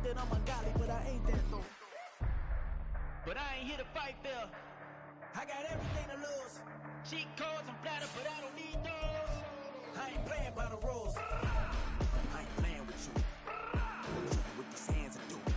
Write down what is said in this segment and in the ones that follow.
that I'm ungodly, but I ain't that though. But I ain't here to fight Bill. I got everything to lose. Cheat codes and platter, but I don't need those. I ain't playing by the rules. I ain't playing with you. Show you what these hands are doing.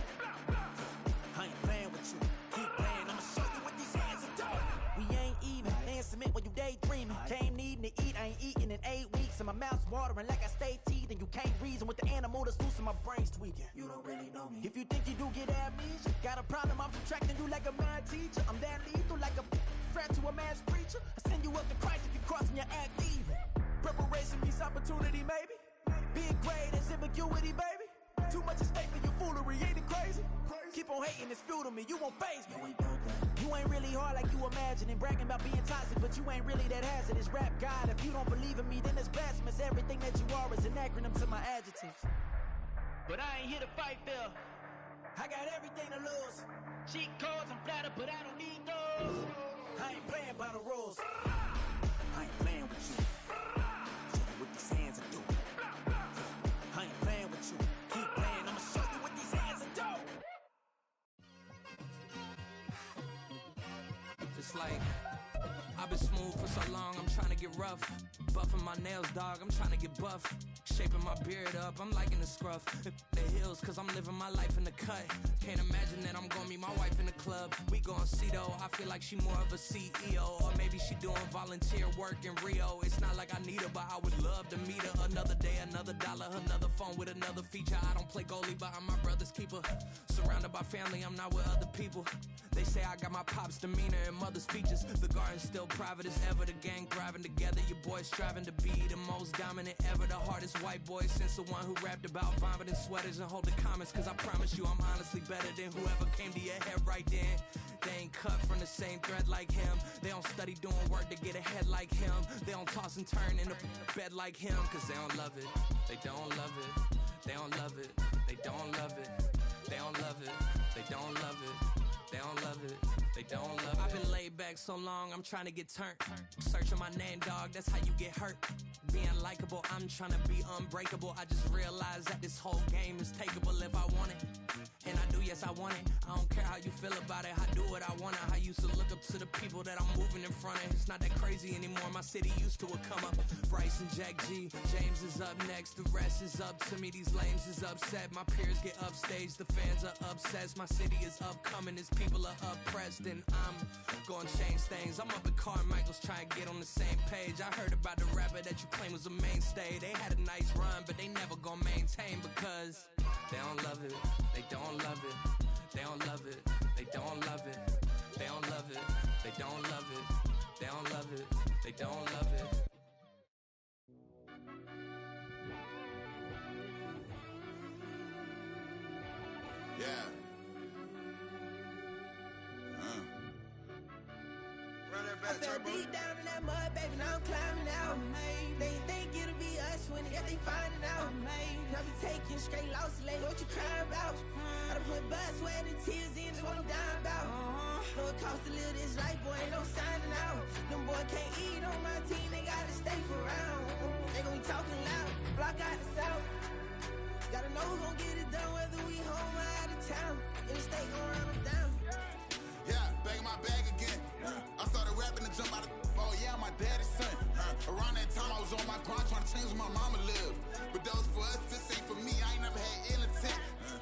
I ain't playing with you. Keep playing, I'ma show you what these hands are doing. We ain't even. Laying cement when you daydreaming. Came needing to eat, I ain't eating in 8 weeks. And my mouth's watering like I stay teething. You can't reason with the animal that's loose and my brain's tweaking. You don't really know me. If you think you do get amnesia, got a problem, I'm subtracting you like a mad teacher. I'm that lethal like a threat to a mass preacher. I send you up to Christ if you crossing your act evil. Preparation meets opportunity, maybe. Big grade is ambiguity, baby. Too much at stake for your foolery, ain't it crazy? Keep on hating, it's fuel to me, you won't faze me. You ain't really hard like you imagine and bragging about being toxic, but you ain't really that hazardous. Rap God, if you don't believe in me, then it's blasphemous. Everything that you are is an acronym to my adjectives. But I ain't here to fight Bill. I got everything to lose. Cheat codes and platter, but I don't need those. I ain't playing by the rules. I ain't playing with you. Show you what these hands are doing. I ain't playing with you. Keep playing, I'ma show you what these hands are doing. Just like I've been smooth for so long, I'm trying to get rough. Buffing my nails, dog, I'm trying to get buff. Shaping my beard up, I'm liking the scruff. The hills, cause I'm living my life in the cut. Can't imagine that I'm gonna meet my wife in the club. We gon' see though, I feel like she more of a CEO. Or maybe she doing volunteer work in Rio. It's not like I need her, but I would love to meet her. Another day, another dollar, another phone with another feature. I don't play goalie, but I'm my brother's keeper. Surrounded by family, I'm not with other people. They say I got my pop's demeanor and mother's features. The garden's still private as ever, the gang thriving together. Your boys striving to be the most dominant ever. The hardest white boy since the one who rapped about vomiting sweaters and holding comments. Cause I promise you I'm honestly better than whoever came to your head right then. They ain't cut from the same thread like him. They don't study doing work to get ahead like him. They don't toss and turn in the bed like him. Cause they don't love it, they don't love it. They don't love it, they don't love it. They don't love it, they don't love it. They don't love it, they don't love it. I've been laid back so long, I'm trying to get turned. Searching my name, dog, that's how you get hurt. Being likable, I'm trying to be unbreakable. I just realized that this whole game is takeable if I want it. And I do, yes, I want it. I don't care how you feel about it, I do what I want it. I used to look up to the people that I'm moving in front of. It's not that crazy anymore, my city used to it come up. Bryce and Jack G, James is up next. The rest is up to me, these lames is upset. My peers get upstaged, the fans are obsessed. My city is upcoming, its people are oppressed. And I'm gonna change things. I'm up at Carmichael's trying to get on the same page. I heard about the rapper that you claim was a mainstay. They had a nice run, but they never gonna maintain because they don't love it, they don't love it, they don't love it, they don't love it, they don't love it, they don't love it, they don't love it, they don't love it. Yeah. I fell deep down in that mud, baby, now I'm climbing out. They think it'll be us when they finding out. I be taking straight losses, lady, what you crying about? I done put blood, sweat, and tears in, that's what I'm dying about. Know it costs to live this life, boy, ain't no signing out. Them boy can't eat on my team, they gotta stay for round. They gon' be talking loud, block out the south. Gotta know who gon' get it done, whether we home or out of town. In the state gon' run them down. Yeah, back in my bag again. I started rapping to jump out of oh yeah, my daddy's son. Around that time I was on my grind trying to change where my mama lived. But that was for us, this ain't for me. I ain't never had ill intent.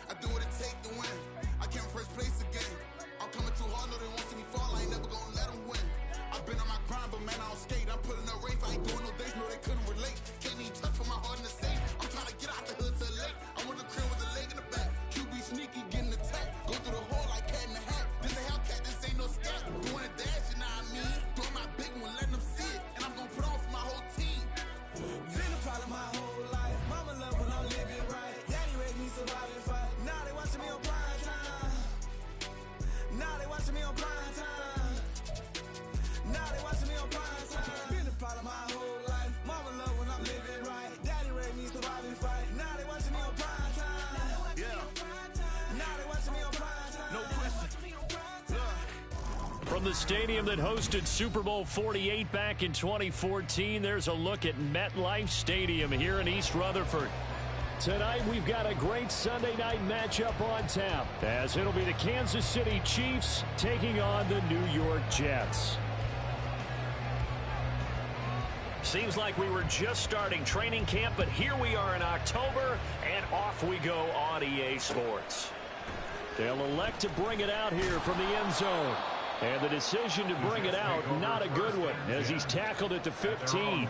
I do what it take to win. I came first place again. I'm coming too hard, no they won't see me fall. I ain't never gonna let them win. I've been on my grind, but man I don't skate. I'm putting up race, I ain't doing no days, no they couldn't relate. Can't even touch for my heart in the safe. I'm trying to get out the hood to the lake. I want the crib with a leg in the back. QB sneaky, getting attacked. Go through the hole like cat in the hat. This a Hellcat, this ain't no scat. Doing a dash, you know what I mean? Doing my big one, letting them see it. And I'm gonna put on for my whole team. Been a problem my whole life. Mama love when I'm living right. Daddy raised me survive and fight. Now they watching me on prime time. Now they watching me on prime time. Now they watching me on prime time. Been a problem my whole life. Mama love when I'm living right. Daddy raised me survive and fight. Now they watching me on prime time. Yeah. Now they watching me on prime time. No question. From the stadium that hosted Super Bowl 48 back in 2014, there's a look at MetLife Stadium here in East Rutherford. Tonight, we've got a great Sunday night matchup on tap, as it'll be the Kansas City Chiefs taking on the New York Jets. Seems like we were just starting training camp, but here we are in October, and off we go on EA Sports. They'll elect to bring it out here from the end zone. And the decision to bring it out, not a good one, as he's tackled at the 15.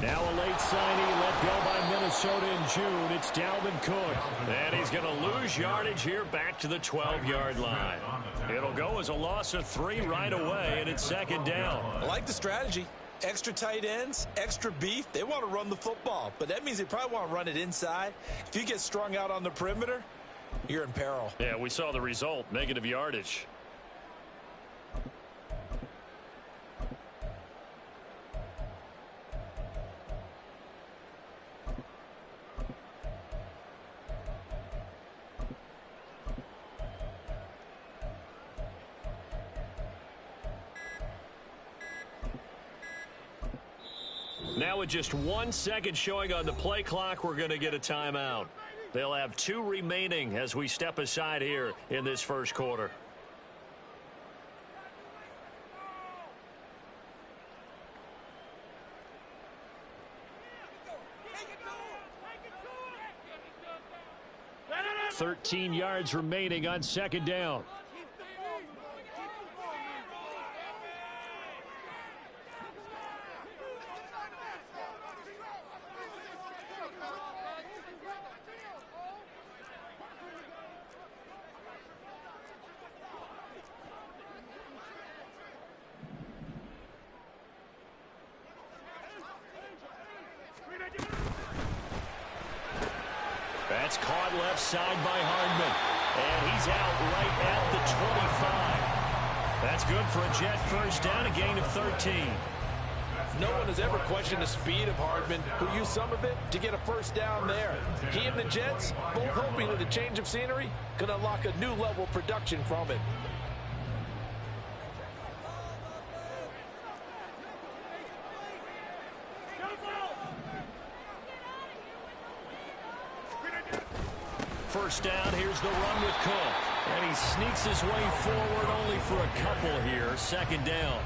Now a late signing let go by Minnesota in June. It's Dalvin Cook. And he's going to lose yardage here back to the 12-yard line. It'll go as a loss of 3 right away, and it's second down. I like the strategy. Extra tight ends, extra beef. They want to run the football, but that means they probably want to run it inside. If you get strung out on the perimeter, you're in peril. Yeah, we saw the result, negative yardage. Now with just 1 second showing on the play clock, we're going to get a timeout. They'll have 2 remaining as we step aside here in this first quarter. $13 yards remaining on second down. That's caught left side by Hardman. And he's out right at the 25. That's good for a Jet first down, a gain of 13. No one has ever questioned the speed of Hardman, who used some of it to get a first down there. He and the Jets, both hoping that a change of scenery can unlock a new level of production from it. First down, here's the run with Cook. And he sneaks his way forward only for a couple here. Second down.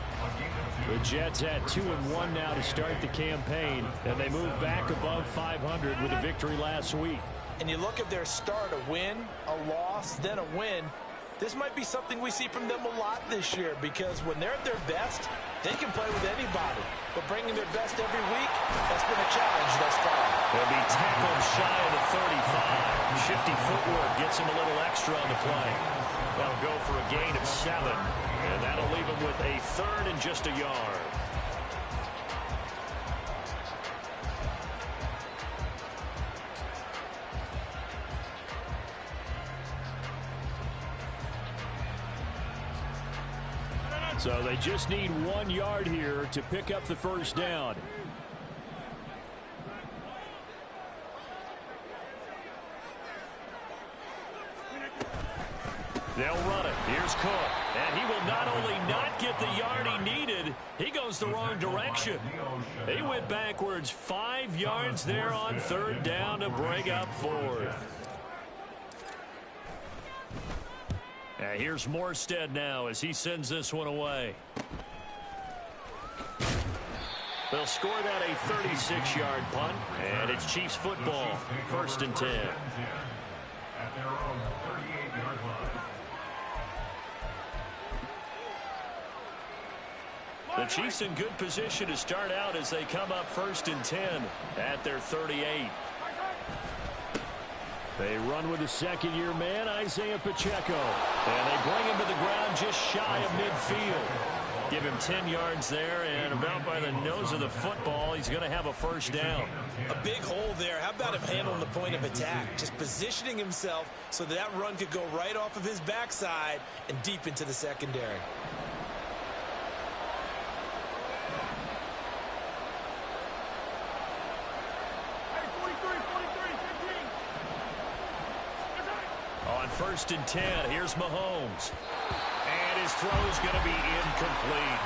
The Jets had 2-1 now to start the campaign, and they moved back above 500 with a victory last week. And you look at their start, a win, a loss, then a win. This might be something we see from them a lot this year, because when they're at their best, they can play with anybody. But bringing their best every week, that's been a challenge thus far. They'll be tackled shy of the 35. Shifty footwork gets him a little extra on the play. That'll go for a gain of 7. And that'll leave him with a 3rd and just a yard. So they just need 1 yard here to pick up the first down. They'll run it. Here's Cook. And he will not only not get the yard he needed, he goes the wrong direction. He went backwards 5 yards there on 3rd down to bring up 4th. And here's Morstead now as he sends this one away. They'll score that a 36-yard punt, and it's Chiefs football, 1st and 10. The Chiefs in good position to start out as they come up 1st and 10 at their 38. They run with the second-year man, Isaiah Pacheco. And they bring him to the ground just shy of midfield. Give him 10 yards there, and about by the nose of the football, he's going to have a first down. A big hole there. How about him handling the point of attack? Just positioning himself so that run could go right off of his backside and deep into the secondary. On 1st and 10, here's Mahomes. And his throw's going to be incomplete.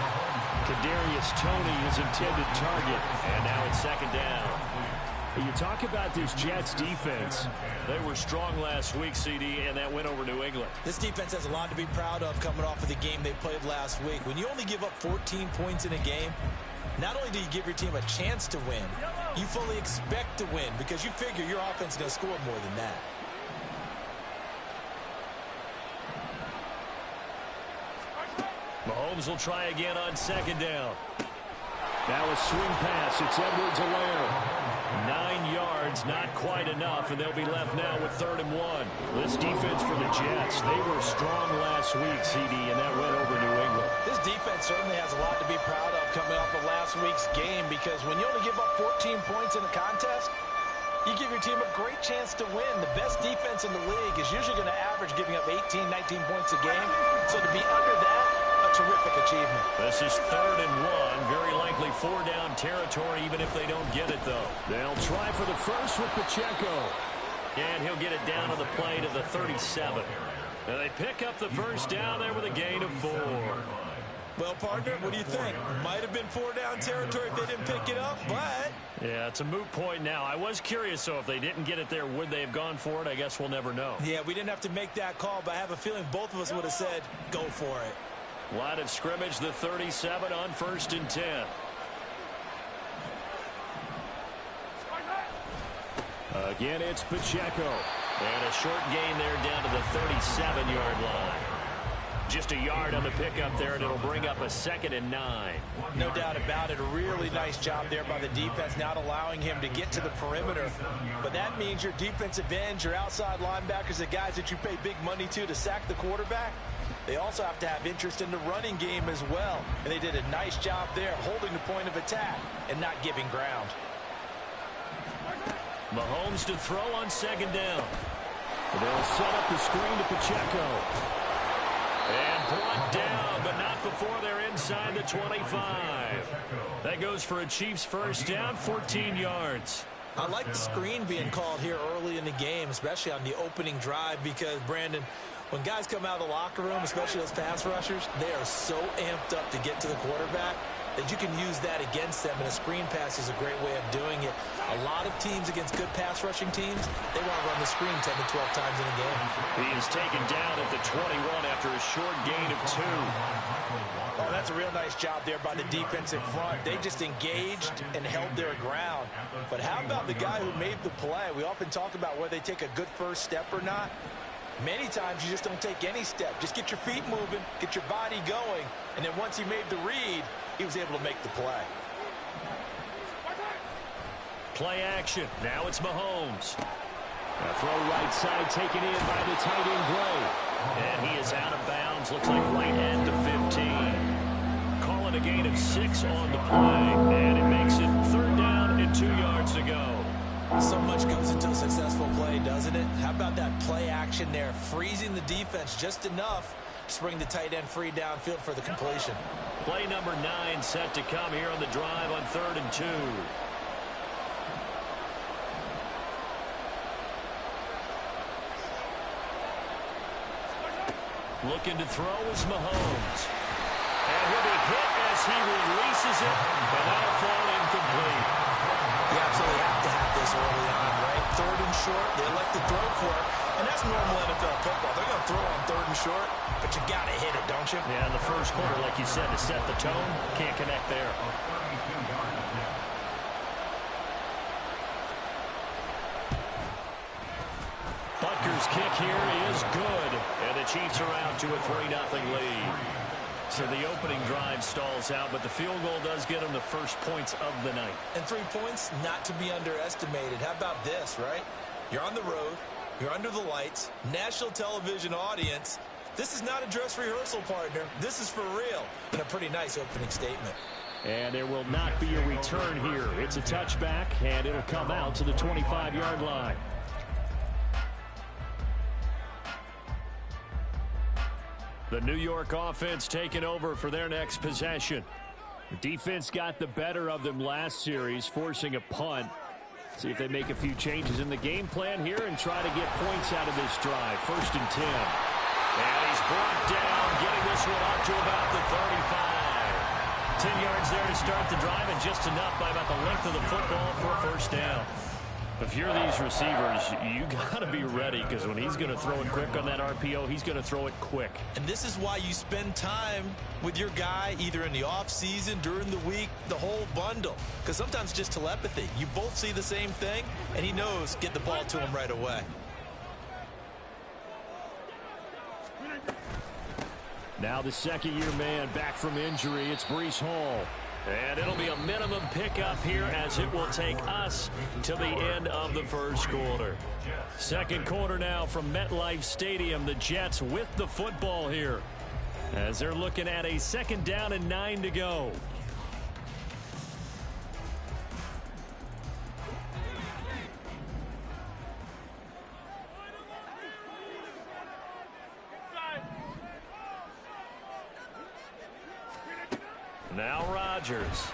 Kadarius Toney, his intended target. And now it's 2nd down. You talk about this Jets defense. They were strong last week, CD, and that went over New England. This defense has a lot to be proud of coming off of the game they played last week. When you only give up 14 points in a game, not only do you give your team a chance to win, you fully expect to win because you figure your offense is going to score more than that. Mahomes will try again on 2nd down. Now a swing pass. It's Edwards-Helaire. 9 yards, not quite enough, and they'll be left now with 3rd and 1. This defense for the Jets, they were strong last week, CD, and that went over New England. This defense certainly has a lot to be proud of coming off of last week's game because when you only give up 14 points in a contest, you give your team a great chance to win. The best defense in the league is usually going to average giving up 18, 19 points a game. So to be under that, a terrific achievement. This is 3rd and 1. Very likely 4-down territory, even if they don't get it, though. They'll try for the first with Pacheco. And he'll get it down to the play to the 37. And they pick up the first down there with a gain of 4. Well, partner, what do you think? Might have been 4-down territory if they didn't pick it up, but... Yeah, it's a moot point now. I was curious, so if they didn't get it there, would they have gone for it? I guess we'll never know. Yeah, we didn't have to make that call, but I have a feeling both of us would have said, go for it. Line of scrimmage, the 37 on 1st and 10. Again, it's Pacheco. And a short gain there down to the 37-yard line. Just a yard on the pickup there, and it'll bring up a 2nd and 9. No doubt about it. A really nice job there by the defense, not allowing him to get to the perimeter. But that means your defensive ends, your outside linebackers, the guys that you pay big money to sack the quarterback, they also have to have interest in the running game as well. And they did a nice job there of holding the point of attack and not giving ground. Mahomes to throw on 2nd down. They'll set up the screen to Pacheco. And brought down, but not before they're inside the 25. That goes for a Chiefs first down, 14 yards. I like the screen being called here early in the game, especially on the opening drive, because, Brandon, when guys come out of the locker room, especially those pass rushers, they are so amped up to get to the quarterback that you can use that against them, and a screen pass is a great way of doing it. A lot of teams against good pass rushing teams, they want to run the screen 10 to 12 times in a game. He is taken down at the 21 after a short gain of 2. Oh, that's a real nice job there by the defensive front. They just engaged and held their ground. But how about the guy who made the play? We often talk about whether they take a good first step or not. Many times you just don't take any step. Just get your feet moving, get your body going, and then once he made the read, he was able to make the play. Play action. Now it's Mahomes. A throw right side taken in by the tight end Gray. And he is out of bounds. Looks like right at the 15. Call it a gain of 6 on the play. And it makes it 3rd down and 2 yards to go. So much goes into a successful play, doesn't it? How about that play action there? Freezing the defense just enough to bring the tight end free downfield for the completion. Play number 9 set to come here on the drive on 3rd and 2. Looking to throw is Mahomes. And he'll be hit as he releases it, and that'll fall incomplete. You absolutely have to have this early on, right? 3rd and short, they elect to throw for it. And that's normal NFL football. They're going to throw on 3rd and short, but you got to hit it, don't you? Yeah, in the first quarter, like you said, to set the tone, can't connect there. Butker's kick here is good, and the Chiefs are out to a 3-0 lead. So the opening drive stalls out, but the field goal does get them the first points of the night. And 3 points, not to be underestimated. How about this, right? You're on the road. You're under the lights. National television audience. This is not a dress rehearsal, partner. This is for real. And a pretty nice opening statement. And there will not be a return here. It's a touchback, and it'll come out to the 25-yard line. The New York offense taking over for their next possession. The defense got the better of them last series, forcing a punt. See if they make a few changes in the game plan here and try to get points out of this drive. 1st and 10. And he's brought down, getting this one up to about the 35. 10 yards there to start the drive, and just enough by about the length of the football for a first down. If you're these receivers, you got to be ready, because when he's going to throw it quick on that RPO, he's going to throw it quick. And this is why you spend time with your guy, either in the offseason, during the week, the whole bundle. Because sometimes just telepathy. You both see the same thing, and he knows get the ball to him right away. Now the second-year man back from injury. It's Breece Hall. And it'll be a minimum pickup here as it will take us to the end of the first quarter. Second quarter now from MetLife Stadium. The Jets with the football here as they're looking at a 2nd down and 9 to go. Now Rodgers.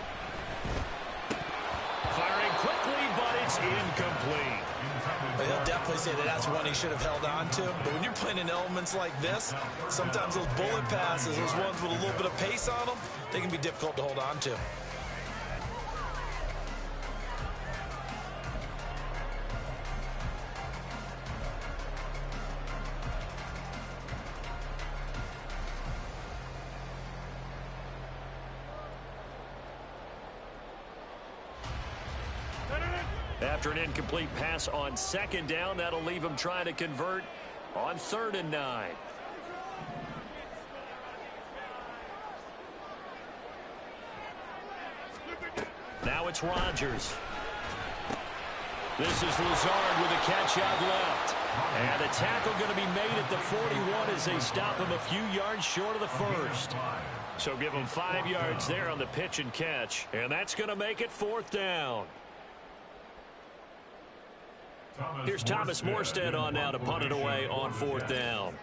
Firing quickly, but it's incomplete. He'll definitely say that that's one he should have held on to. But when you're playing in elements like this, sometimes those bullet passes, those ones with a little bit of pace on them, they can be difficult to hold on to. After an incomplete pass on 2nd down, that'll leave him trying to convert on 3rd and 9. Now it's Rodgers. This is Lazard with a catch out left. And the tackle going to be made at the 41 as they stop him a few yards short of the first. So give him 5 yards there on the pitch and catch. And that's going to make it 4th down. Here's Thomas Morstead on now to punt it away on 4th down.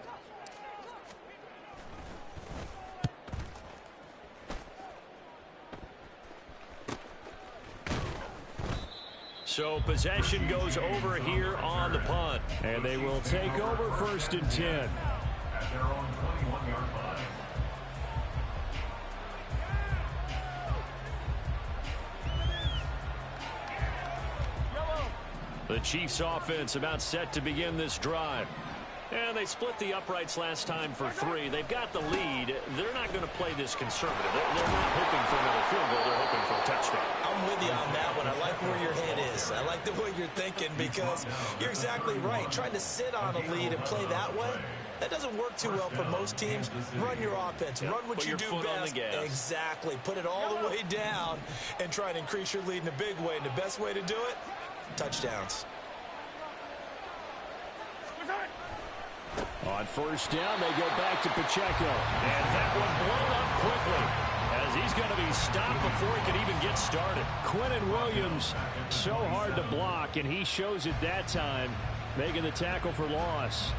So possession goes over here on the punt. And they will take over 1st and 10. At their own 21-yard line. The Chiefs offense about set to begin this drive. And they split the uprights last time for 3. They've got the lead. They're not going to play this conservative. They're not hoping for another field goal. They're hoping for a touchdown. I'm with you on that one. I like where your head is. I like the way you're thinking, because you're exactly right. Trying to sit on a lead and play that way, that doesn't work too well for most teams. Run your offense. Run what you do best. Exactly. Put it all the way down and try to increase your lead in a big way. And the best way to do it, touchdowns. On 1st down, they go back to Pacheco. And that one blown up quickly, as he's going to be stopped before he can even get started. Quinnen Williams, so hard to block, and he shows it that time, making the tackle for loss.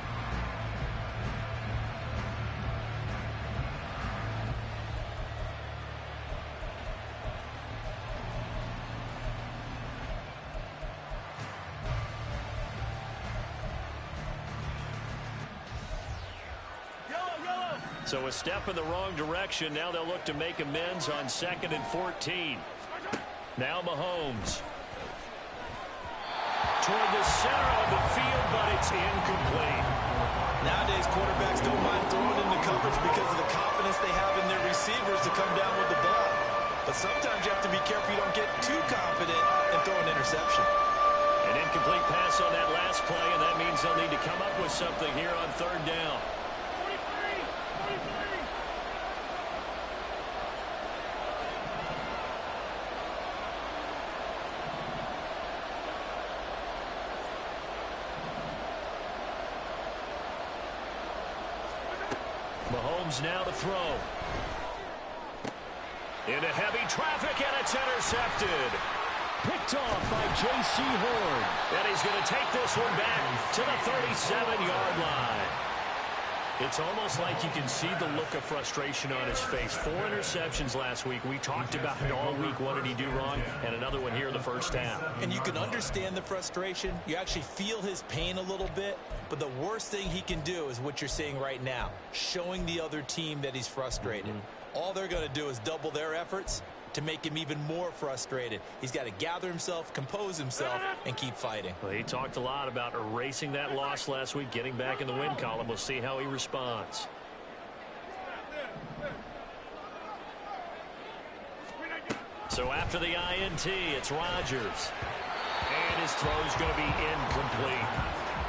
So a step in the wrong direction. Now they'll look to make amends on 2nd and 14. Now Mahomes. Toward the center of the field, but it's incomplete. Nowadays, quarterbacks don't mind throwing into coverage because of the confidence they have in their receivers to come down with the ball. But sometimes you have to be careful you don't get too confident and throw an interception. An incomplete pass on that last play, and that means they'll need to come up with something here on 3rd down. Mahomes now to throw. Into heavy traffic, and it's intercepted. Picked off by J.C. Horn. And he's going to take this one back to the 37-yard line. It's almost like you can see the look of frustration on his face. 4 interceptions last week. We talked about it all week. What did he do wrong? And another one here in the first half. And you can understand the frustration. You actually feel his pain a little bit. But the worst thing he can do is what you're seeing right now, showing the other team that he's frustrated. All they're going to do is double their efforts to make him even more frustrated. He's got to gather himself, compose himself, and keep fighting. Well, he talked a lot about erasing that loss last week, getting back in the win column. We'll see how he responds. So after the INT, it's Rodgers. And his throw's going to be incomplete.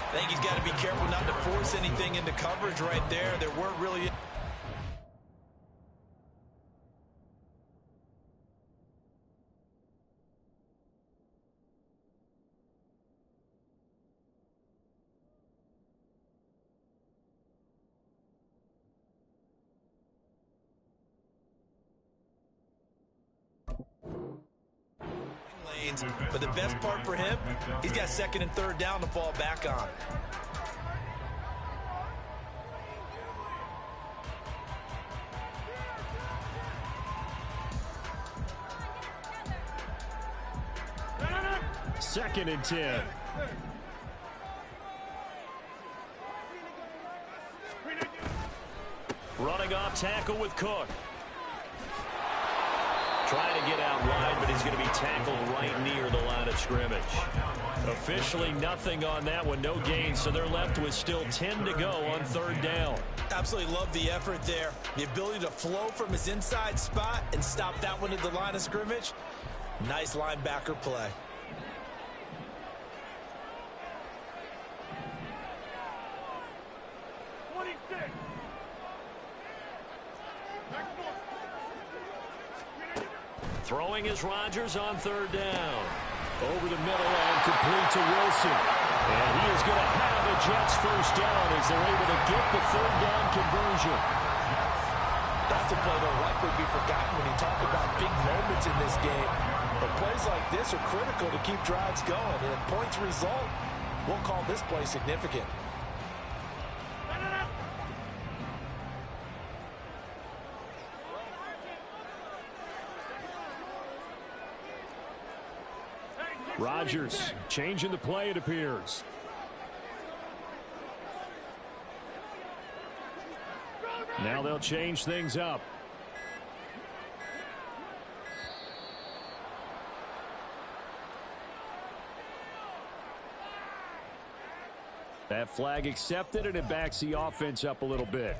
I think he's got to be careful not to force anything into coverage right there. There weren't really... But the best part for him, he's got 2nd and 3rd down to fall back on. Second and 10. Running off tackle with Cook. Trying to get out wide, but he's going to be tackled right near the line of scrimmage. Officially nothing on that one, no gain, so they're left with still 10 to go on 3rd down. Absolutely love the effort there. The ability to flow from his inside spot and stop that one at the line of scrimmage. Nice linebacker play. Throwing is Rodgers on 3rd down. Over the middle and complete to Wilson. And he is going to have the Jets first down as they're able to get the 3rd down conversion. That's a play that'll likely be forgotten when you talk about big moments in this game. But plays like this are critical to keep drives going. And points result, we'll call this play significant. Rodgers changing the play, it appears. Now they'll change things up. That flag accepted, and it backs the offense up a little bit.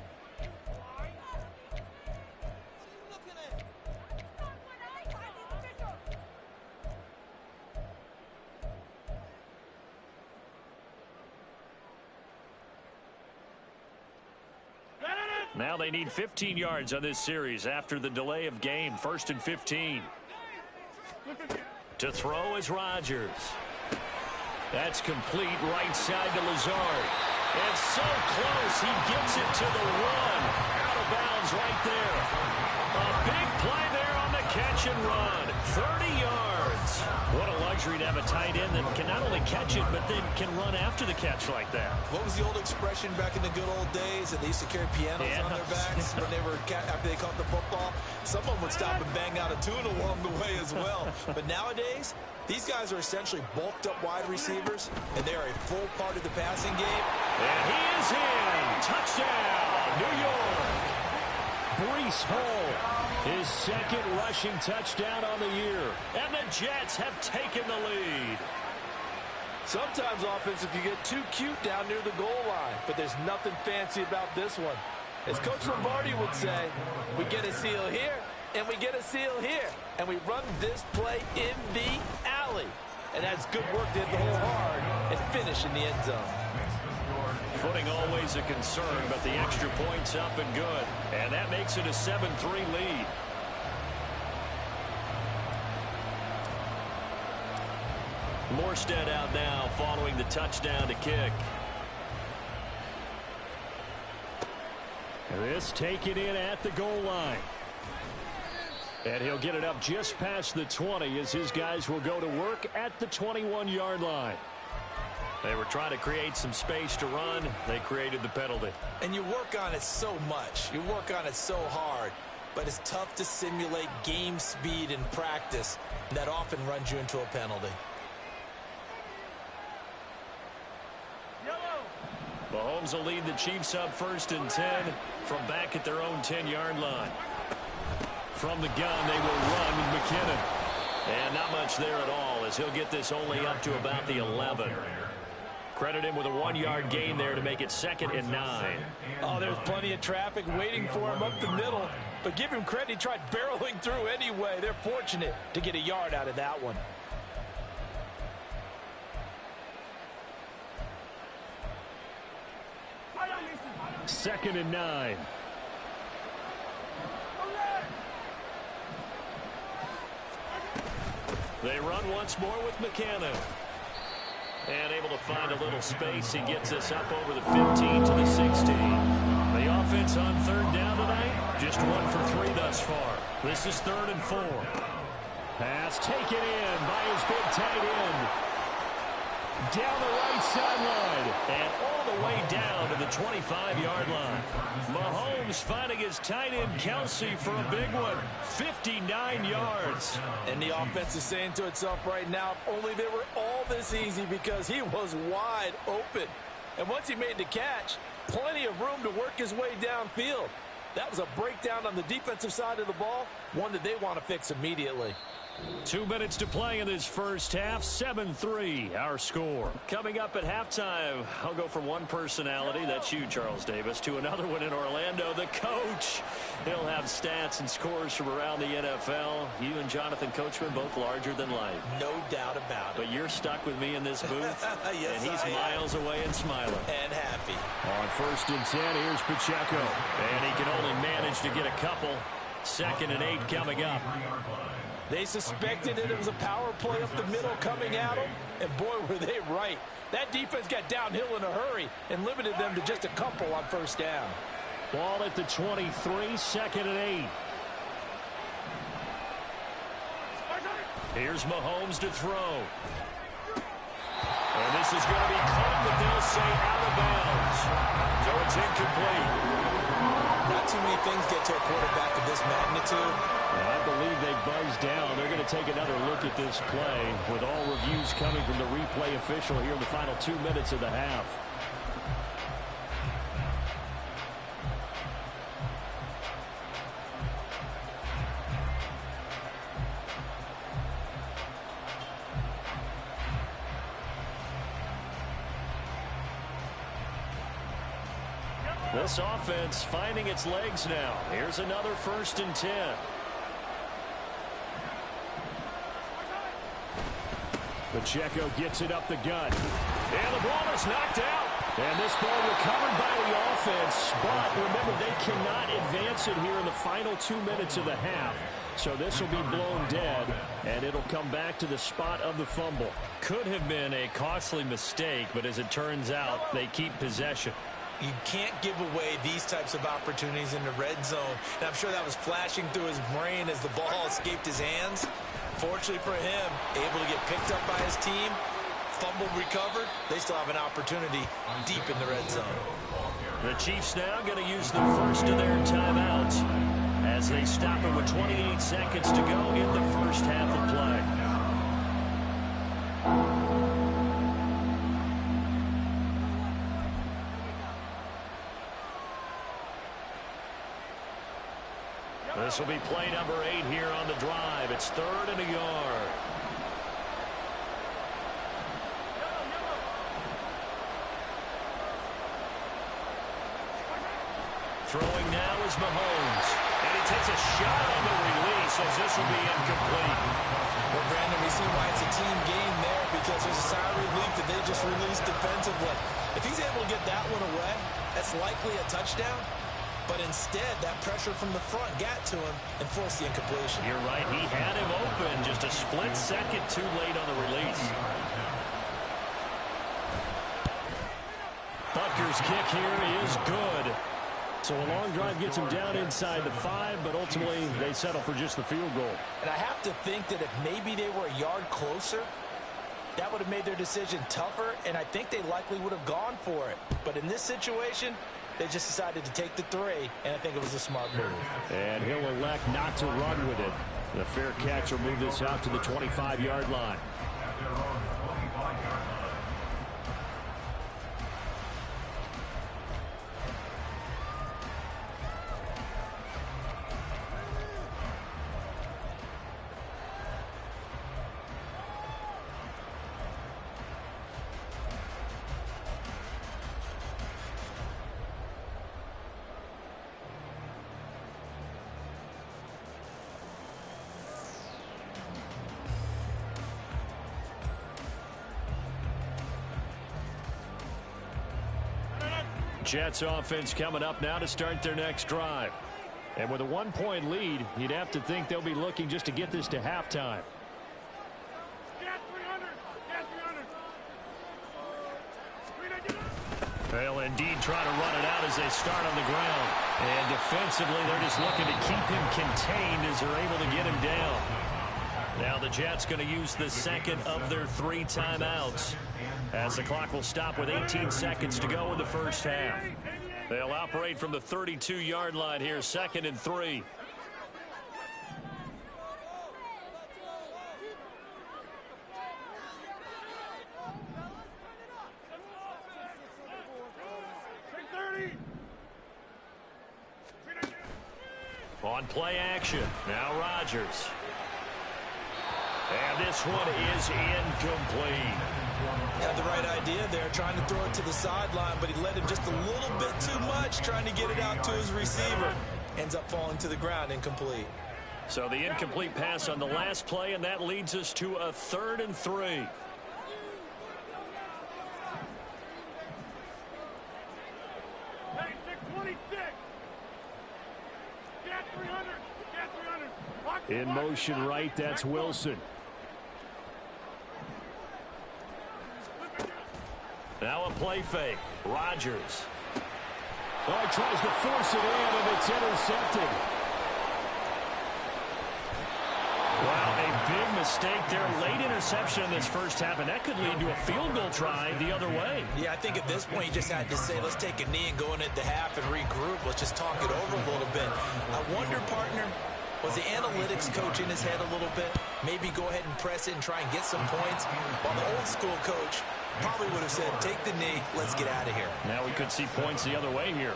Now they need 15 yards on this series after the delay of game. 1st and 15. To throw is Rodgers. That's complete right side to Lazard. And so close, he gets it to the 1. Out of bounds right there. A big play there on the catch and run. 30 yards. What a luxury to have a tight end that can not only catch it, but then can run after the catch like that. What was the old expression back in the good old days that they used to carry pianos on their backs when they were after they caught the football? Someone would stop and bang out a tune along the way as well. But nowadays, these guys are essentially bulked up wide receivers, and they are a full part of the passing game. And he is in. Touchdown, New York. Breece Hall, his 2nd rushing touchdown on the year. And the Jets have taken the lead. Sometimes offense can get too cute down near the goal line, but there's nothing fancy about this one. As Coach Lombardi would say, we get a seal here, and we get a seal here, and we run this play in the alley. And that's good work to hit the hole hard and finish in the end zone. Footing always a concern, but the extra point's up and good. And that makes it a 7-3 lead. Morstead out now following the touchdown to kick. This taken in at the goal line. And he'll get it up just past the 20 as his guys will go to work at the 21-yard line. They were trying to create some space to run. They created the penalty. And you work on it so much. You work on it so hard. But it's tough to simulate game speed in practice. And that often runs you into a penalty. Mahomes will lead the Chiefs up 1st and 10 from back at their own 10-yard line. From the gun, they will run with McKinnon. And not much there at all as he'll get this only up to about the 11. Credit him with a 1-yard gain there to make it 2nd and 9. Oh, there's plenty of traffic waiting for him up the middle. But give him credit, he tried barreling through anyway. They're fortunate to get a yard out of that one. Second and 9. They run once more with McKinnon. And able to find a little space. He gets us up over the 15 to the 16. The offense on 3rd down tonight, just 1 for 3 thus far. This is 3rd and 4. Pass taken in by his big tight end. Down the right sideline. And all the way down to the 25-yard line. Mahomes finding his tight end Kelsey for a big one. 59 yards. And the offense is saying to itself right now, if only they were all this easy, because he was wide open. And once he made the catch, plenty of room to work his way downfield. That was a breakdown on the defensive side of the ball, one that they want to fix immediately. 2 minutes to play in this first half. 7-3 our score. Coming up at halftime, I'll go from one personality, that's you, Charles Davis, to another one in Orlando, the coach. He'll have stats and scores from around the NFL. You and Jonathan Coachman both larger than life. No doubt about it. But you're stuck with me in this booth. Yes, and he's miles away and smiling. And happy. On 1st and 10, here's Pacheco. And he can only manage to get a couple. 2nd and 8 coming up. They suspected that it was a power play up the middle coming at them, and boy, were they right. That defense got downhill in a hurry and limited them to just a couple on 1st down. Ball at the 23, 2nd and 8. Here's Mahomes to throw. And this is going to be caught, but they'll say out of bounds. So it's incomplete. Not too many things get to a quarterback of this magnitude. I believe they buzzed down. They're going to take another look at this play with all reviews coming from the replay official here in the final 2 minutes of the half. This offense finding its legs now. Here's another 1st and 10. Pacheco gets it up the gut. And the ball is knocked out. And this ball recovered by the offense. But remember, they cannot advance it here in the final 2 minutes of the half. So this will be blown dead, and it'll come back to the spot of the fumble. Could have been a costly mistake, but as it turns out, they keep possession. You can't give away these types of opportunities in the red zone. And I'm sure that was flashing through his brain as the ball escaped his hands. Fortunately for him, able to get picked up by his team, fumble recovered. They still have an opportunity deep in the red zone. The Chiefs now going to use the first of their timeouts as they stop it with 28 seconds to go in the first half of play. This will be play number 8 here on the drive. It's 3rd and a yard. Throwing now is Mahomes. And he takes a shot on the release as this will be incomplete. Well, Brandon, we see why it's a team game there, because there's a sigh of relief that they just released defensively. If he's able to get that one away, that's likely a touchdown. But instead, that pressure from the front got to him and forced the incompletion. You're right. He had him open just a split second too late on the release. Butker's kick here is good. So a long drive gets them down inside the 5, but ultimately they settle for just the field goal. And I have to think that if maybe they were a yard closer, that would have made their decision tougher, and I think they likely would have gone for it. But in this situation, they just decided to take the 3, and I think it was a smart move. And he'll elect not to run with it. The fair catch will move this out to the 25-yard line. Jets offense coming up now to start their next drive. And with a 1-point lead, you'd have to think they'll be looking just to get this to halftime. They'll indeed try to run it out as they start on the ground. And defensively, they're just looking to keep him contained as they're able to get him down. Now the Jets going to use the second of their 3 timeouts, as the clock will stop with 18 seconds to go in the first half. They'll operate from the 32-yard line here, 2nd and 3. On play action, now Rodgers. And this one is incomplete. Had the right idea there, trying to throw it to the sideline, but he led him just a little bit too much, trying to get it out to his receiver. Ends up falling to the ground, incomplete. So the incomplete pass on the last play, and that leads us to a 3rd and 3. Hey, 626. Get 300. Get 300. In motion right, that's Wilson. Now a play fake. Rodgers. Oh, he tries to force it in, and it's intercepted. Wow, a big mistake there. Late interception in this first half, and that could lead to a field goal try the other way. Yeah, I think at this point you just had to say, let's take a knee and go into the half and regroup. Let's just talk it over a little bit. I wonder, partner, was the analytics coach in his head a little bit? Maybe go ahead and press it and try and get some points. While the old school coach probably would have said, take the knee, let's get out of here. Now we could see points the other way here.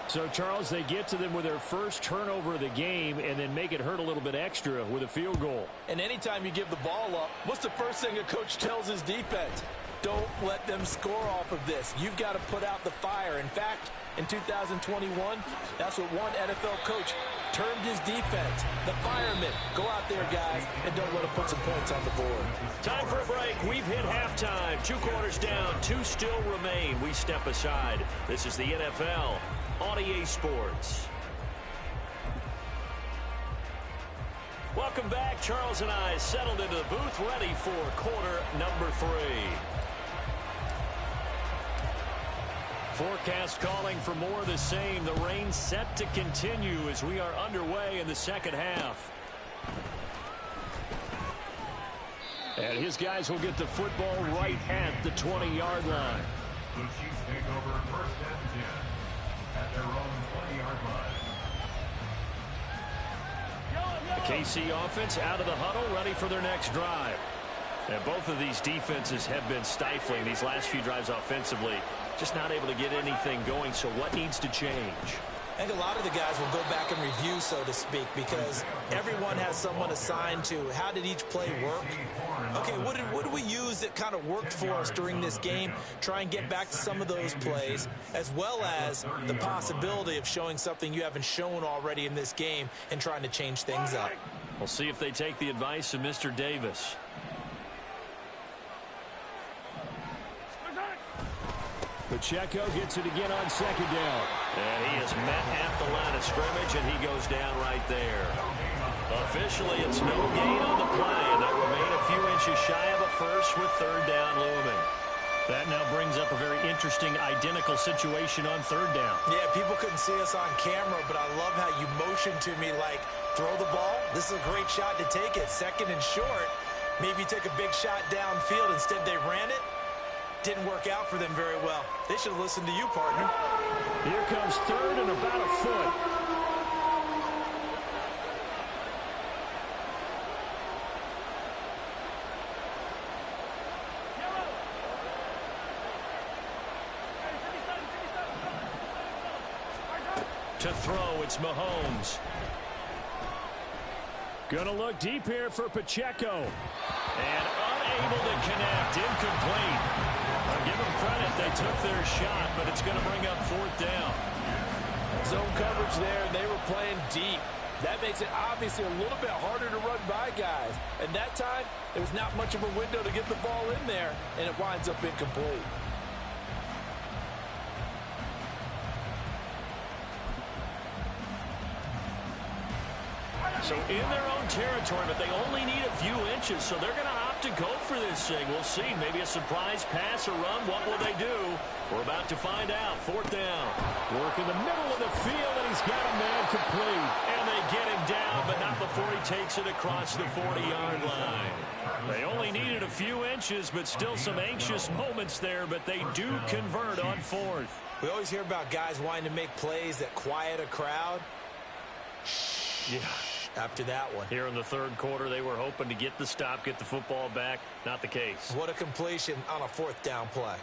So, Charles, they get to them with their first turnover of the game and then make it hurt a little bit extra with a field goal. And anytime you give the ball up, what's the first thing a coach tells his defense? Don't let them score off of this. You've got to put out the fire. In fact, in 2021, that's what one NFL coach termed his defense. The firemen. Go out there, guys, and don't let them put some points on the board. Time for a break. We've hit halftime. 2 quarters down. 2 still remain. We step aside. This is the NFL on EA Sports. Welcome back. Charles and I settled into the booth, ready for quarter number 3. Forecast calling for more of the same. The rain set to continue as we are underway in the second half. And his guys will get the football right at the 20-yard line. The Chiefs take over 1st and 10 at their own 20-yard line. The KC offense out of the huddle, ready for their next drive. And both of these defenses have been stifling these last few drives offensively. Just not able to get anything going, so what needs to change? I think a lot of the guys will go back and review, so to speak, because everyone has someone assigned to how did each play work. Okay, what did we use that kind of worked for us during this game? Try and get back to some of those plays, as well as the possibility of showing something you haven't shown already in this game and trying to change things up. We'll see if they take the advice of Mr. Davis. Pacheco gets it again on 2nd down. And he is met at the line of scrimmage, and he goes down right there. Officially, it's no gain on the play, and they'll remain a few inches shy of a first with 3rd down looming. That now brings up a very interesting identical situation on third down. Yeah, people couldn't see us on camera, but I love how you motioned to me like, throw the ball. This is a great shot to take it. Second and short. Maybe take a big shot downfield. Instead, they ran it. Didn't work out for them very well. They should have listened to you, partner. Here comes third and about a foot. To throw, it's Mahomes. Gonna look deep here for Pacheco. And unable to connect, incomplete. I'll give them credit, they took their shot, but it's gonna bring up fourth down. Zone coverage there, and they were playing deep. That makes it obviously a little bit harder to run by guys. And that time, there was not much of a window to get the ball in there, and it winds up incomplete. So in their own territory, but they only need a few inches, so they're going to opt to go for this thing. We'll see. Maybe a surprise pass or run. What will they do? We're about to find out. Fourth down. Work in the middle of the field, and he's got a man complete. And they get him down, but not before he takes it across the 40-yard line. They only needed a few inches, but still some anxious moments there, but they do convert on fourth. We always hear about guys wanting to make plays that quiet a crowd. Yeah. After that one. Here in the third quarter, they were hoping to get the stop, get the football back. Not the case. What a completion on a fourth down play.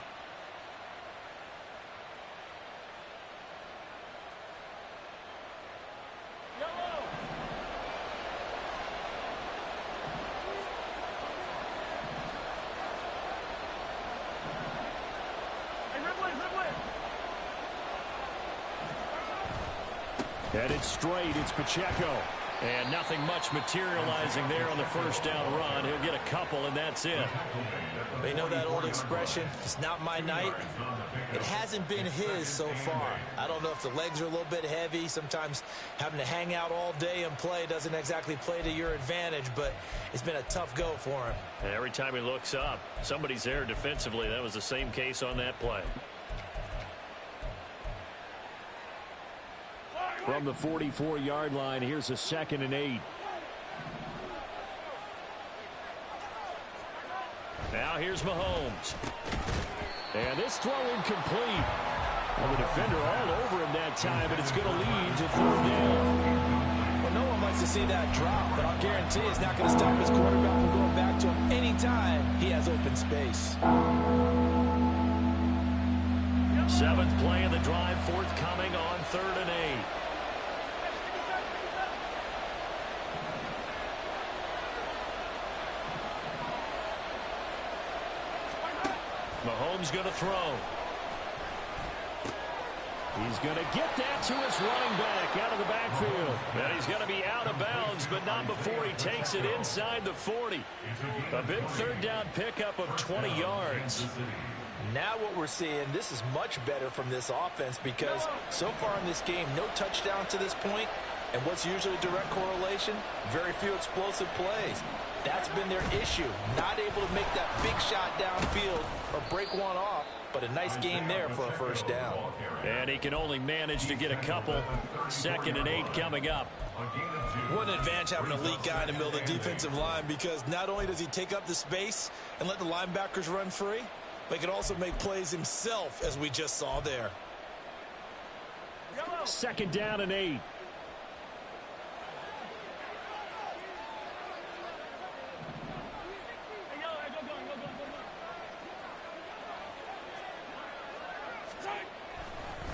Headed straight, it's Pacheco. And nothing much materializing there on the first down run. He'll get a couple, and that's it. They know that old expression, it's not my night. It hasn't been his so far. I don't know if the legs are a little bit heavy. Sometimes having to hang out all day and play doesn't exactly play to your advantage, but it's been a tough go for him. And every time he looks up, somebody's there defensively. That was the same case on that play. From the 44-yard line, here's a 2nd and 8. Now here's Mahomes. And this throw incomplete. Well, the defender all over him that time, but it's going to lead to 3rd down. Well, no one likes to see that drop, but I'll guarantee it's not going to stop his quarterback from going back to him anytime he has open space. 7th play of the drive, forthcoming on 3rd and 8. Mahomes going to throw. He's going to get that to his running back out of the backfield. And he's going to be out of bounds, but not before he takes it inside the 40. A big 3rd down pickup of 20 yards. Now what we're seeing, this is much better from this offense because so far in this game, no touchdown to this point. And what's usually a direct correlation? Very few explosive plays. That's been their issue. Not able to make that big shot downfield or break one off, but a nice game there for a first down. And he can only manage to get a couple. 2nd and 8 coming up. What an advantage having an elite guy in the middle of the defensive line because not only does he take up the space and let the linebackers run free, but he can also make plays himself, as we just saw there. 2nd down and 8.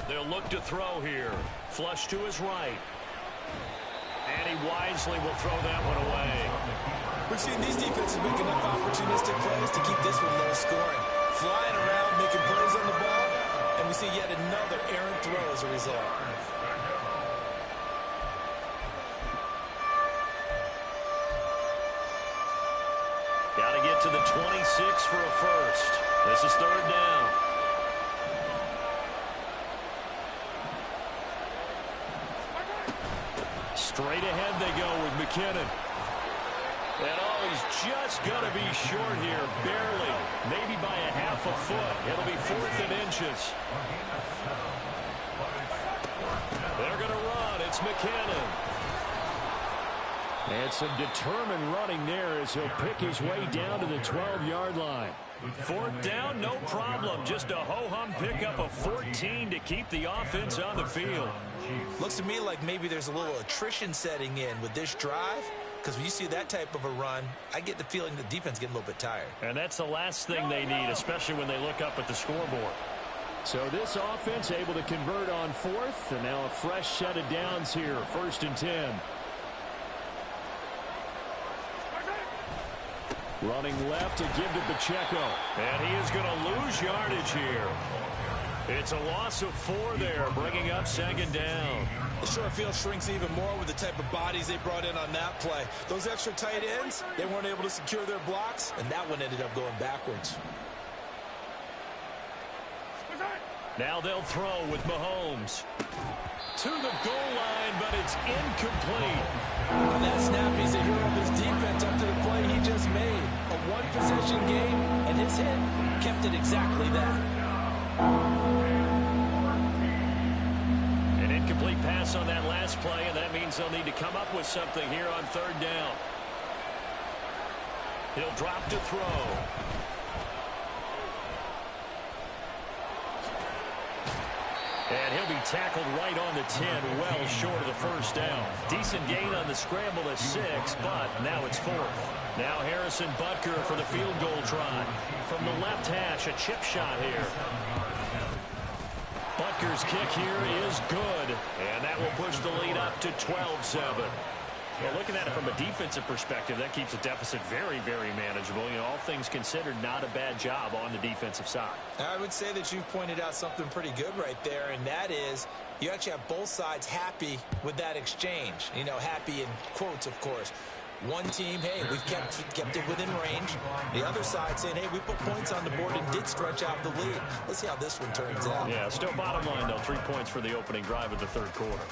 They'll look to throw here. Flush to his right. And he wisely will throw that one away. We've seen these defenses make enough opportunistic plays to keep this one low scoring. Flying around, making plays on the ball, and we see yet another errant throw as a result. Got to get to the 26 for a first. This is 3rd down. Straight ahead they go with McKinnon. And oh, he's just going to be short here, barely, maybe by a half a foot. It'll be 4th and inches. They're going to run. It's McKinnon. And some determined running there as he'll pick his way down to the 12-yard line. 4th down, no problem. Just a ho-hum pickup of 14 to keep the offense on the field. Looks to me like maybe there's a little attrition setting in with this drive, because when you see that type of a run, I get the feeling the defense getting a little bit tired. And that's the last thing they need, especially when they look up at the scoreboard. So this offense able to convert on 4th, and now a fresh set of downs here, 1st and 10. Running left to give to Pacheco. And he is going to lose yardage here. It's a loss of 4 there, bringing up 2nd down. The short field shrinks even more with the type of bodies they brought in on that play. Those extra tight ends, they weren't able to secure their blocks, and that one ended up going backwards. Now they'll throw with Mahomes. To the goal line, but it's incomplete. On that snap, he's a hero of his defense up to the play he just made. A one-possession game, and his hit kept it exactly that. An incomplete pass on that last play, and that means they'll need to come up with something here on 3rd down. He'll drop to throw. And he'll be tackled right on the 10, well short of the 1st down. Decent gain on the scramble at 6, but now it's 4th. Now Harrison Butker for the field goal try. From the left hash, a chip shot here. Butker's kick here is good, and that will push the lead up to 12-7. Well, looking at it from a defensive perspective, that keeps the deficit very, very manageable. You know, all things considered, not a bad job on the defensive side. I would say that you've pointed out something pretty good right there, and that is you actually have both sides happy with that exchange. You know, happy in quotes, of course. One team, hey, we've kept it within range. The other side saying, hey, we put points on the board and did stretch out the lead. Let's see how this one turns out. Yeah, still bottom line, though, 3 points for the opening drive of the 3rd quarter.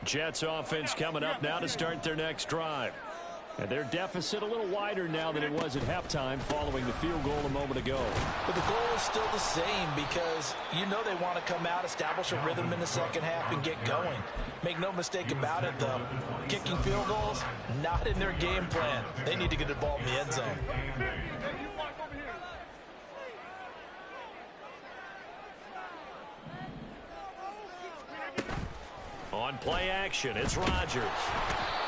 Jets offense coming up now to start their next drive. And their deficit a little wider now than it was at halftime following the field goal a moment ago. But the goal is still the same because you know they want to come out, establish a rhythm in the second half, and get going. Make no mistake about it, though. Kicking field goals, not in their game plan. They need to get the ball in the end zone. On play action, it's Rodgers.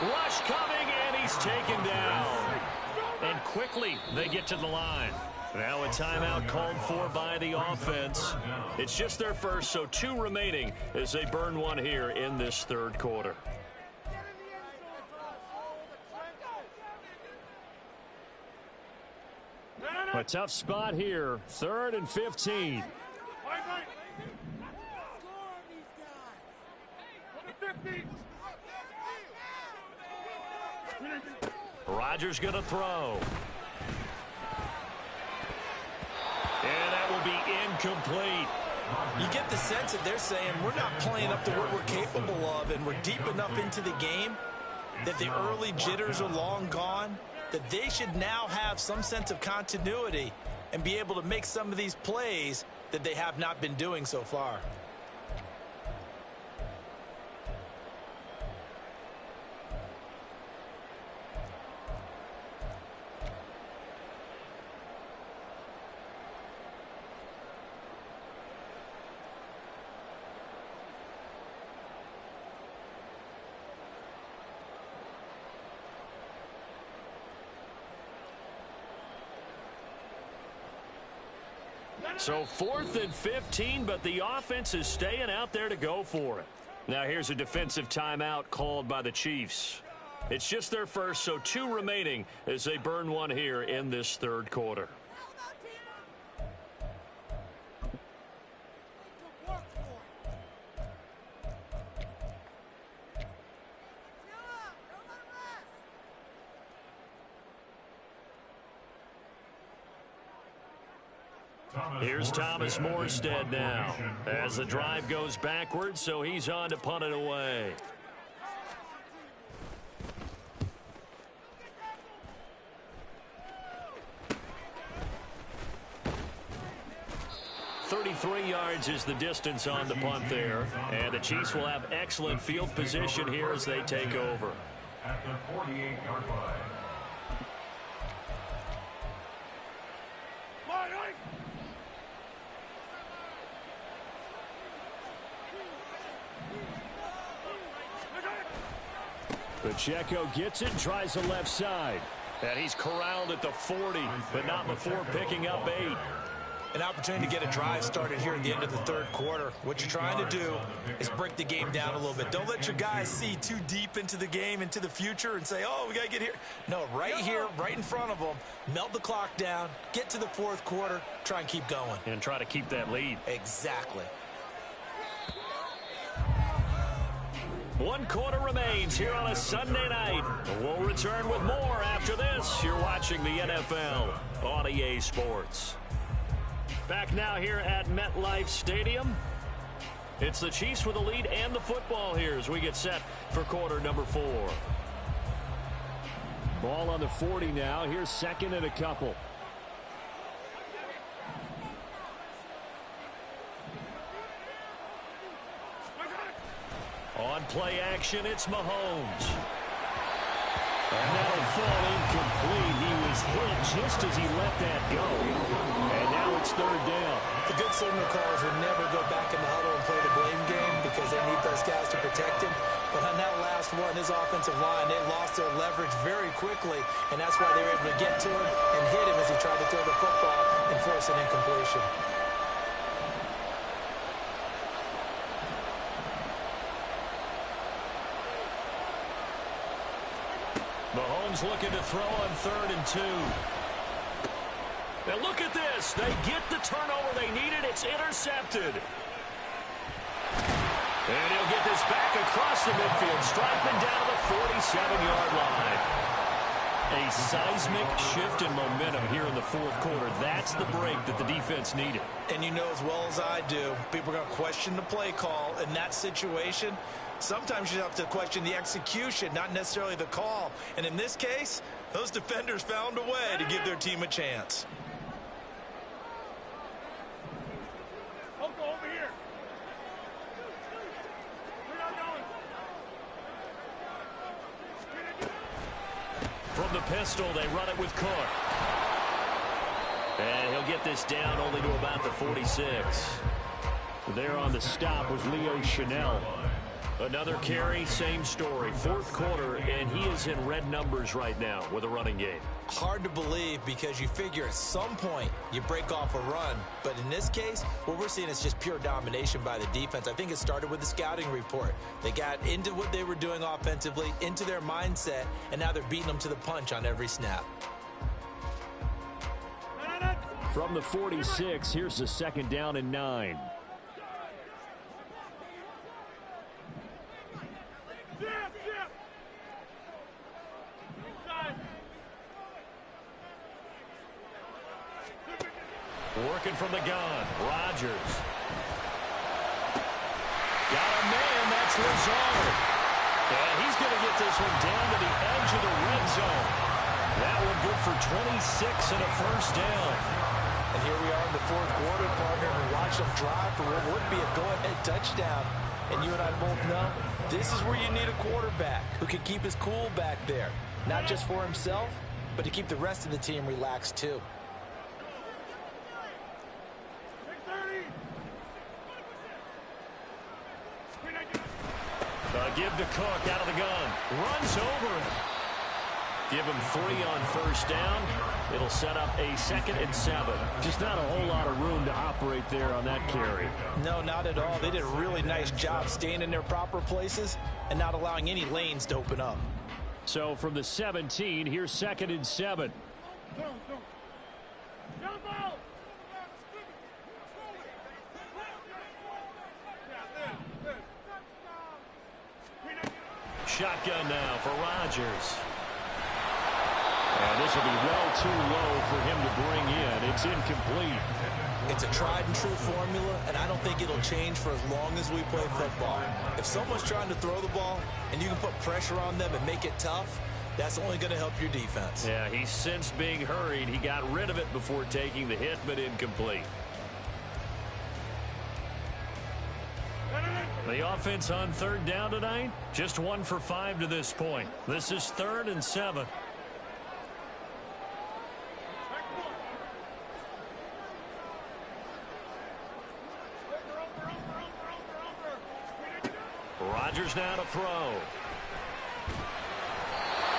Rush coming, and he's taken down. And quickly, they get to the line. Now a timeout called for by the offense. It's just their first, so 2 remaining as they burn one here in this 3rd quarter. A tough spot here, 3rd and 15. Rodgers going to throw. And that will be incomplete. You get the sense that they're saying we're not playing up to what we're capable of, and we're deep enough into the game that the early jitters are long gone, that they should now have some sense of continuity and be able to make some of these plays that they have not been doing so far. So 4th and 15, but the offense is staying out there to go for it. Now here's a defensive timeout called by the Chiefs. It's just their first, so 2 remaining as they burn one here in this 3rd quarter. Here's Thomas Morstead now as the drive goes backwards, so he's on to punt it away. .33 yards is the distance on the punt there, and the Chiefs will have excellent field position here as they take over. At the 48-yard line. Pacheco gets it, tries the left side. And he's corralled at the 40, but not before picking up 8. An opportunity to get a drive started here at the end of the third quarter. What you're trying to do is break the game down a little bit. Don't let your guys see too deep into the game, into the future, and say, oh, we got to get here. No, right here, right in front of them, melt the clock down, get to the fourth quarter, try and keep going. And try to keep that lead. Exactly. 1 quarter remains here on a Sunday night. We'll return with more after this. You're watching the NFL on EA Sports. Back now here at MetLife Stadium. It's the Chiefs with the lead and the football here as we get set for quarter number 4. Ball on the 40 now. Here's second and a couple. On play action, it's Mahomes. And that'll fall incomplete. He was hit just as he let that go. And now it's third down. The good signal callers would never go back in the huddle and play the blame game because they need those guys to protect him. But on that last one, his offensive line, they lost their leverage very quickly, and that's why they were able to get to him and hit him as he tried to throw the football and force an incompletion. Mahomes looking to throw on 3rd and 2. Now look at this. They get the turnover they needed. It's intercepted. And he'll get this back across the midfield, striking down to the 47-yard line. A seismic shift in momentum here in the fourth quarter. That's the break that the defense needed. And you know as well as I do, people are going to question the play call in that situation. Sometimes you have to question the execution, not necessarily the call. And in this case, those defenders found a way to give their team a chance. Over here. We're not going. From the pistol, they run it with Cook. And he'll get this down only to about the 46. There on the stop was Leo Chanel. Another carry, same story. Fourth quarter, and he is in red numbers right now with a running game. Hard to believe because you figure at some point you break off a run. But in this case, what we're seeing is just pure domination by the defense. I think it started with the scouting report. They got into what they were doing offensively, into their mindset, and now they're beating them to the punch on every snap. From the 46, here's the 2nd down and 9. Working from the gun, Rodgers. Got a man, that's Lazard. And he's going to get this one down to the edge of the red zone. That one good for 26 and a first down. And here we are in the fourth quarter, partner, and watch them drive for what would be a go-ahead touchdown. And you and I both know this is where you need a quarterback who can keep his cool back there. Not just for himself, but to keep the rest of the team relaxed too. Give to Cook out of the gun. Runs over him. Give him 3 on first down. It'll set up a 2nd and 7. Just not a whole lot of room to operate there on that carry. No, not at all. They did a really nice job staying in their proper places and not allowing any lanes to open up. So from the 17, here's 2nd and 7. Shotgun now for Rodgers. This will be well too low for him to bring in. It's incomplete. It's a tried-and-true formula, and I don't think it'll change for as long as we play football. If someone's trying to throw the ball and you can put pressure on them and make it tough, that's only going to help your defense. Yeah, he sensed being hurried. He got rid of it before taking the hit, but incomplete. The offense on third down tonight, just 1 for 5 to this point. This is 3rd and 7. Rodgers now to throw.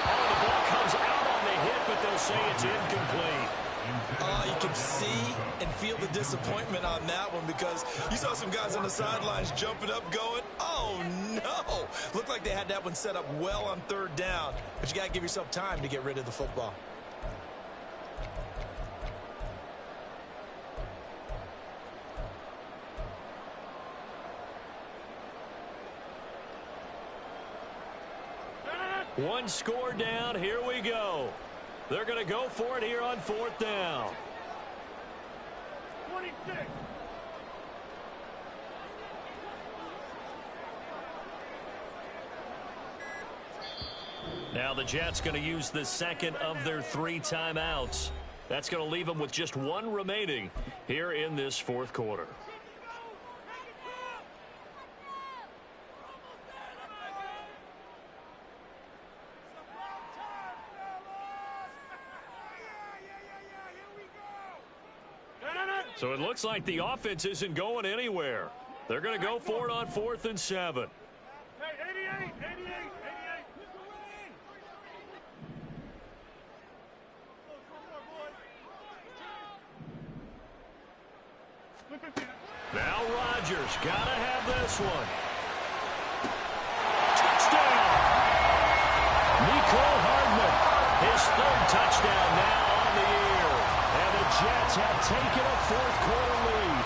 Oh, the ball comes out on the hit, but they'll say it's incomplete. You can see and feel the disappointment on that one because you saw some guys on the sidelines jumping up going, oh, no. Looked like they had that one set up well on third down, but you got to give yourself time to get rid of the football. One score down. Here we go. They're going to go for it here on 4th down. 26. Now the Jets going to use the second of their 3 timeouts. That's going to leave them with just 1 remaining here in this 4th quarter. So it looks like the offense isn't going anywhere. They're going to go for it on 4th and 7. Hey, 88. Now Rodgers got to have this one. Touchdown! Nicole Hardman, his 3rd touchdown now on the year. And the Jets have taken a 4th quarter lead.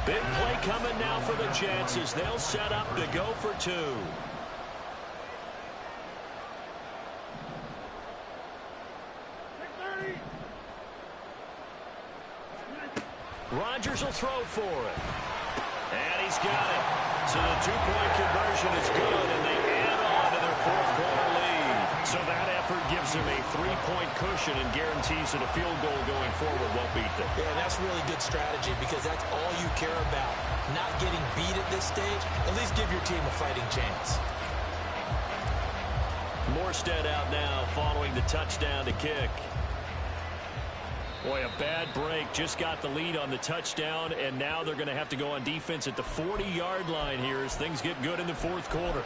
Big play coming now for the Jets as they'll set up to go for 2. Rodgers will throw for it. And he's got it. So the 2-point conversion is good, and they add on to their 4th quarter lead. So that effort gives them a 3-point cushion and guarantees that a field goal going forward won't beat them. Yeah, that's really good strategy because that's all you care about. Not getting beat at this stage. At least give your team a fighting chance. Morstead out now following the touchdown to kick. Boy, a bad break. Just got the lead on the touchdown, and now they're going to have to go on defense at the 40-yard line here as things get good in the 4th quarter.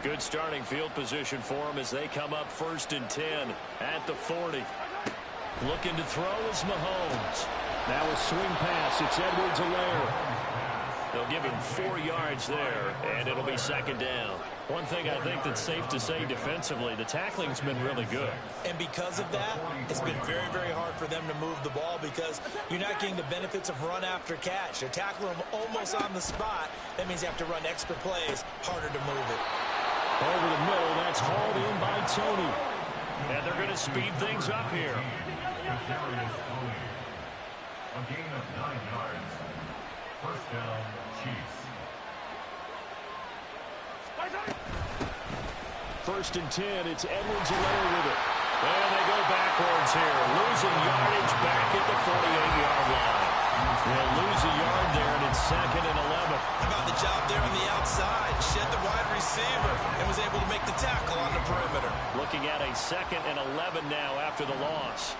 Good starting field position for them as they come up 1st and 10 at the 40. Looking to throw is Mahomes. Now a swing pass. It's Edwards-Helaire. They'll give him 4 yards there, and it'll be 2nd down. One thing I think that's safe to say defensively, the tackling's been really good. And because of that, it's been very, very hard for them to move the ball because you're not getting the benefits of run after catch. They're tackling them almost on the spot. That means you have to run extra plays, harder to move it. Over the middle, that's hauled in by Tony. And they're going to speed things up here. A gain of 9 yards. 1st down, Chiefs. 1st and 10, it's Edwards-Helaire with it. And they go backwards here, losing yardage back at the 48-yard line. They'll lose a yard there, and it's 2nd and 11. How about the job there on the outside? Shed the wide receiver and was able to make the tackle on the perimeter. Looking at a 2nd and 11 now after the loss.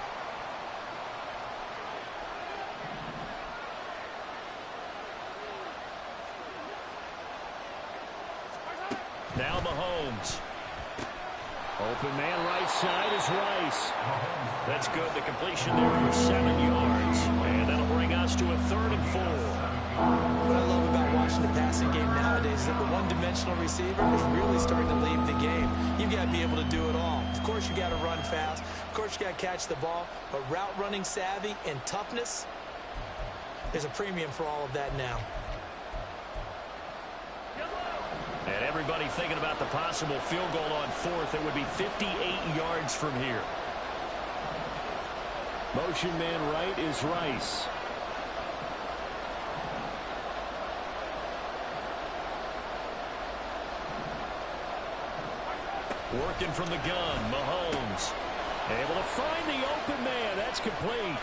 Now Mahomes. Open man right side is Rice. That's good. The completion there for 7 yards. And that'll bring us us to a 3rd and 4. What I love about watching the passing game nowadays is that the one-dimensional receiver is really starting to lead the game. You've got to be able to do it all. Of course, you got to run fast. Of course, you got to catch the ball. But route running savvy and toughness, there's a premium for all of that now. And everybody thinking about the possible field goal on 4th. It would be 58 yards from here. Motion man right is Rice. Working from the gun, Mahomes. Able to find the open man. That's complete.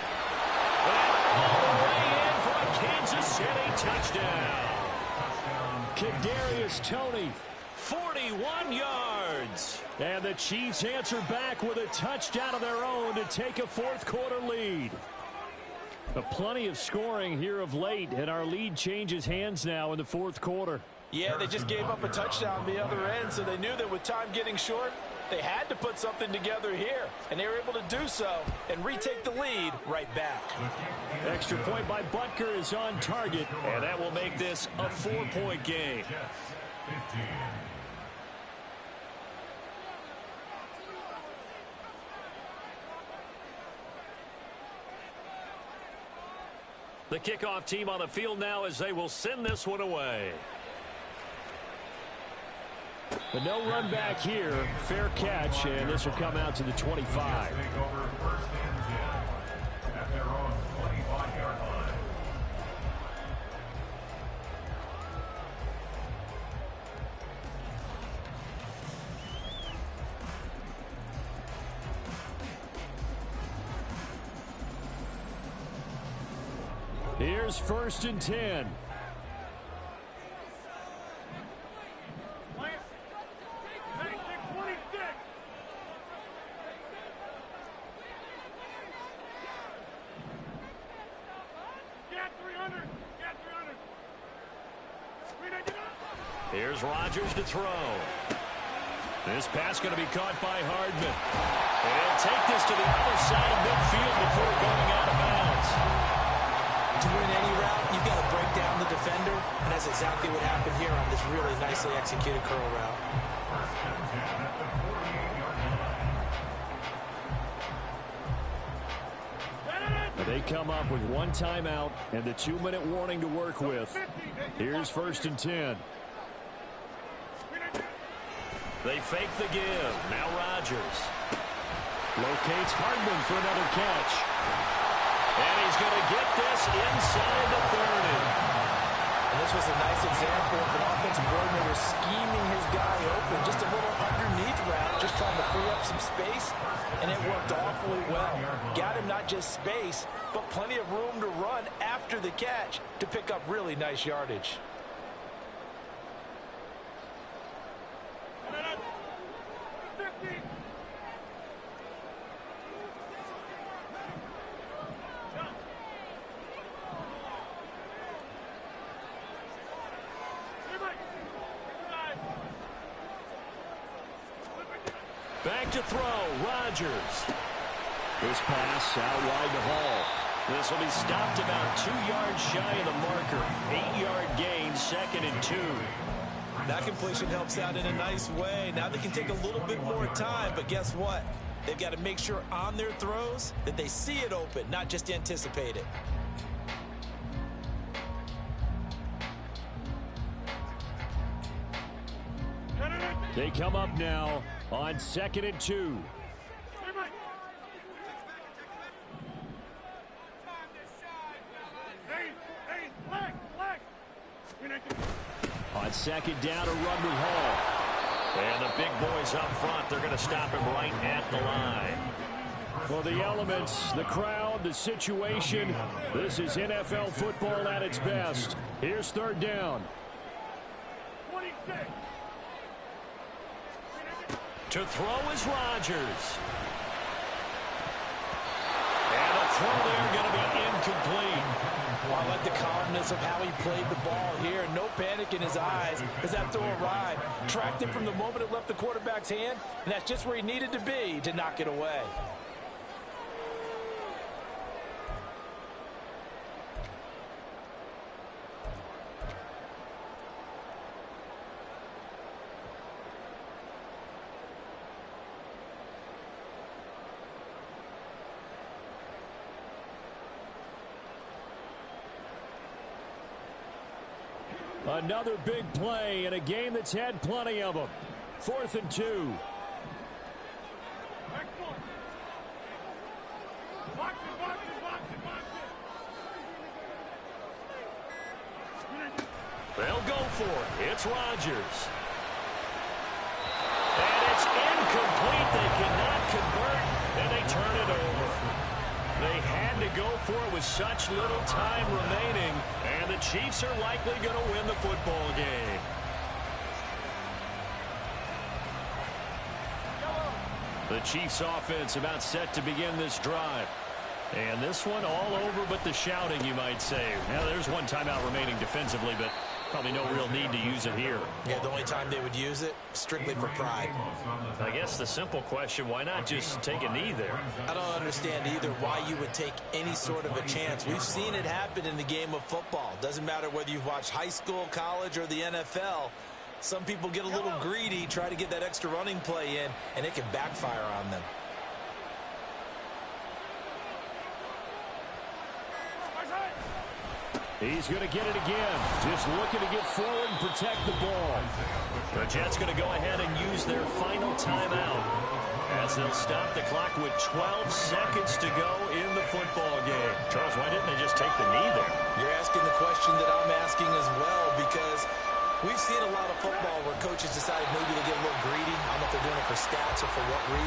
All the way in for a Kansas City touchdown. Kadarius Toney. 41 yards. And the Chiefs answer back with a touchdown of their own to take a 4th quarter lead. Plenty of scoring here of late, and our lead changes hands now in the 4th quarter. Yeah, they just gave up a touchdown on the other end, so they knew that with time getting short, they had to put something together here. And they were able to do so and retake the lead right back. Extra point by Butker is on target. And that will make this a 4-point game. The kickoff team on the field now as they will send this one away. But no run back here. Fair catch, and this will come out to the 25. Here's 1st and 10. Here's Rodgers to throw. This pass going to be caught by Hardman. And he'll take this to the other side of midfield before going out of bounds. To win any route, you've got to break down the defender, and that's exactly what happened here on this really nicely executed curl route. They come up with 1 timeout and the 2-minute warning to work with. Here's 1st and 10. They fake the give. Now Rodgers. Locates Hardman for another catch. And he's going to get this inside the 30. And this was a nice example of an offensive coordinator scheming his guy open. Just a little underneath route, just trying to free up some space. And it worked awfully well. Got him not just space, but plenty of room to run after the catch to pick up really nice yardage. Back to throw, Rodgers. This pass out wide to Hall. This will be stopped about 2 yards shy of the marker. 8-yard gain, 2nd and 2. That completion helps out in a nice way. Now they can take a little bit more time, but guess what? They've got to make sure on their throws that they see it open, not just anticipate it. They come up now on 2nd and 2. On 2nd down, a run with Hall. And the big boys up front, they're going to stop him right at the line. Well, the elements, the crowd, the situation, this is NFL football at its best. Here's 3rd down. To throw is Rodgers. And the throw there going to be incomplete. Well, I like the calmness of how he played the ball here. No panic in his eyes as that throw arrived. Tracked it from the moment it left the quarterback's hand, and that's just where he needed to be to knock it away. Another big play in a game that's had plenty of them. 4th and 2. They'll go for it. It's Rodgers. And it's incomplete. They cannot convert, and they turn it over. They had to go for it with such little time remaining, and the Chiefs are likely going to win the football game. The Chiefs offense about set to begin this drive. And this one all over but the shouting, you might say. Now, there's one timeout remaining defensively, but probably no real need to use it here. Yeah, the only time they would use it, strictly for pride. I guess the simple question, why not just take a knee there? I don't understand either why you would take any sort of a chance. We've seen it happen in the game of football. Doesn't matter whether you've watched high school, college, or the NFL. Some people get a little greedy, try to get that extra running play in, and it can backfire on them. He's going to get it again. Just looking to get forward and protect the ball. The Jets going to go ahead and use their final timeout as they'll stop the clock with 12 seconds to go in the football game. Charles, why didn't they just take the knee there? You're asking the question that I'm asking as well, because we've seen a lot of football where coaches decide maybe to get a little greedy. I don't know if they're doing it for stats or for what reason.